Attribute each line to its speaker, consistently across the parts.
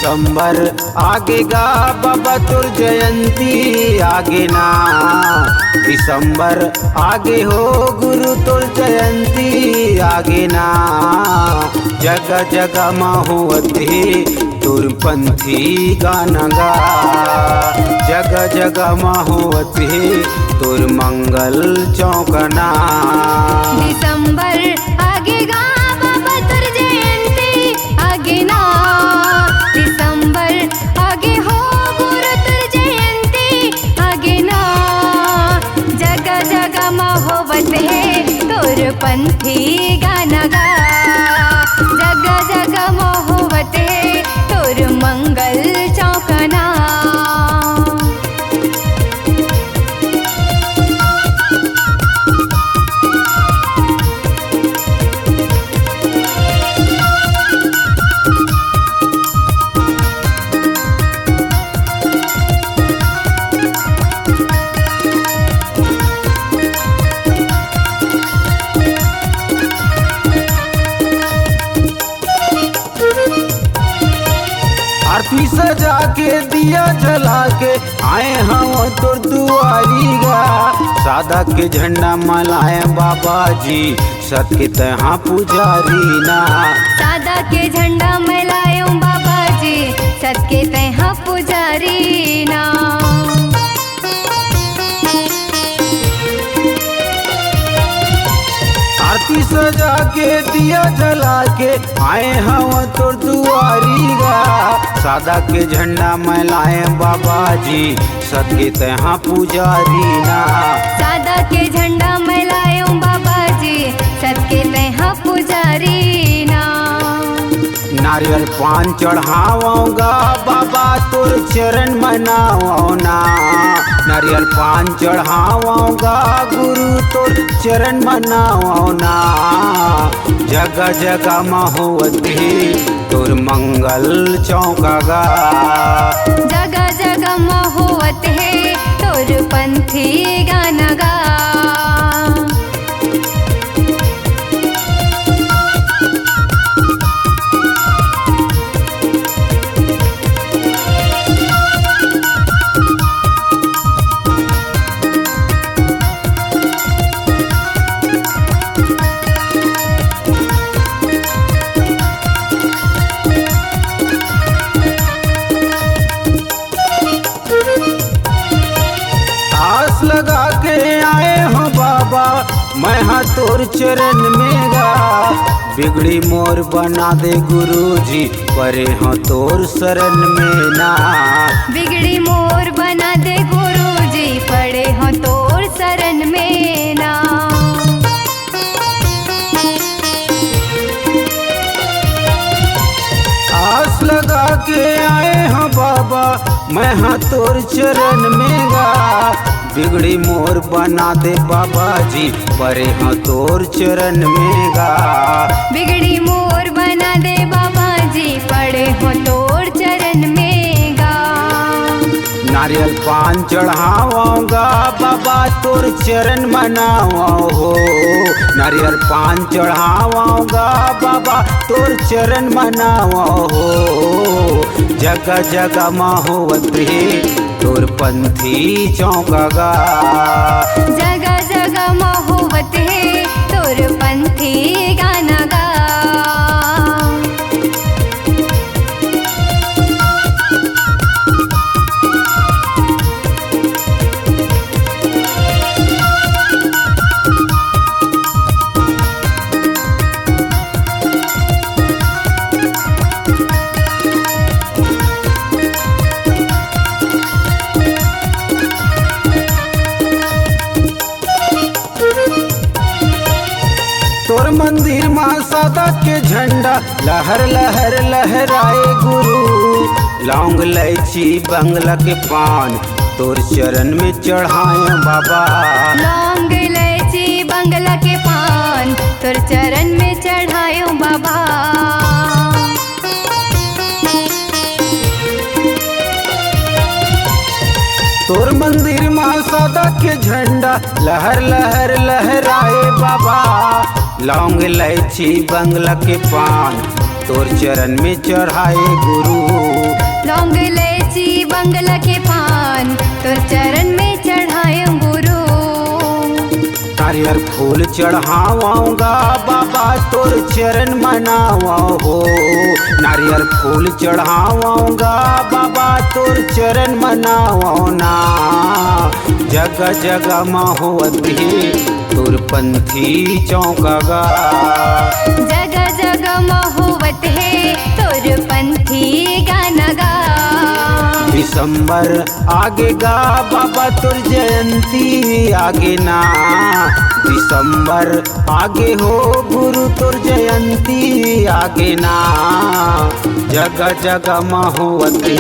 Speaker 1: दिसंबर आगेगा बाबा तुर जयंती आगे ना। दिसंबर आगे हो गुरु तुर जयंती आगे ना। जगह जगह माहुवते तुर पंथी गाना गा। जगह जगह माहुवते तुर मंगल चौकना।
Speaker 2: दिसंबर आगेगा बाबा तुर जयंती आगे ना। दिसंबर आगे हो गुरु तुर जयंती आगे ना। जगह जगह महोवते तुर पंथी गाना गा। जगह जगह महोवते तुर मंगल चौकना।
Speaker 1: आरती सजा के दिया जला के आए हम तुर दुआरी गा। सादा के झंडा मलाए बाबा जी सबके तहाँ पुजारी ना।
Speaker 2: सादा के झंडा मलायो बाबा जी सबके तहाँ पुजारी ना।
Speaker 1: आरती सजा के दिया जला के आए हम तुर दुआरी गा। सादा के झंडा मलाए बाबा जी सबके तहाँ पुजारी ना।
Speaker 2: सादा के झंडा मलायो बाबा जी सबके तहाँ पुजारी ना।
Speaker 1: नारियल पान चढ़ाऊंगा बाबा तुर चरण मनाओ ना। नारियल पान चढ़ाऊंगा गुरु तुर चरण मनाओ ना। जगह जगह महुवते तुर मंगल चौका गा।
Speaker 2: जगह जगह महुवते तुर पंथी गाना गा।
Speaker 1: आस लगा के आए हो बाबा मैं हाँ तोर चरण में गा। बिगड़ी मोर बना दे गुरु जी परे हाँ तोर शरण में ना।
Speaker 2: बिगड़ी मोर बना दे गुरु जी पड़े हो तोर शरण में ना।
Speaker 1: आस लगा के आए हो बाबा मैं हाँ तोर चरण में गा। बिगड़ी मोर बना दे बाबा जी परे हाँ तोर चरण में गा।
Speaker 2: बिगड़ी मोर बना दे बाबा जी पड़े हो तोर चरण में गा।
Speaker 1: नारियल पान चढ़ाऊंगा बाबा तोर चरण मनाओ हो। नारियल पान चढ़ाऊंगा बाबा तोर चरण मनाओ हो। जगह जगह माहुवते तोर पंथी चौका गा।
Speaker 2: जगह जगह महुवते तुर पंथी गाना गा।
Speaker 1: तोर मंदिर माँ सादा के झंडा लहर लहर लहराए गुरु। लौंग इलायची बंगला के पान तोर चरण में चढ़ाए बाबा।
Speaker 2: लौंग इलायची बंगला के पान तुर चरण में चढ़ायो बाबा।
Speaker 1: तोर मंदिर माँ सादा के झंडा लहर लहर लहराए बाबा। लौंग इलायची बंगला के पान तोर चरण में चढ़ाए गुरु।
Speaker 2: लौंग इलायची बंगला के पान तोर चरण में चढ़ाए गुरु।
Speaker 1: नारियल फूल चढ़ावाऊंगा बाबा तोर चरण मनावा हो। नारियल फूल चढ़ावाऊंगा बाबा तोर चरण मनावा ना। जगह जगह महोवती तोर पंथी चौंकागा।
Speaker 2: जगह जगह महोवत है तोर पंथी गाना गा।
Speaker 1: दिसंबर आगे गा बाबा तोर जयंती आगे ना। दिसंबर आगे हो गुरु तोर जयंती आगे ना। जगह जगह महोवती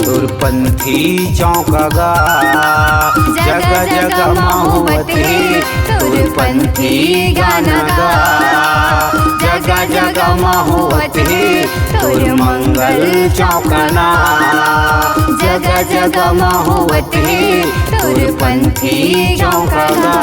Speaker 1: तोर पंथी चौंकागा। जगह जगह महोवती तोर पंथी गाना गा। जगह जगह महोवती तोर मंगल चौंकना। जगह जगह महोवती तोर पंथी चौंकागा।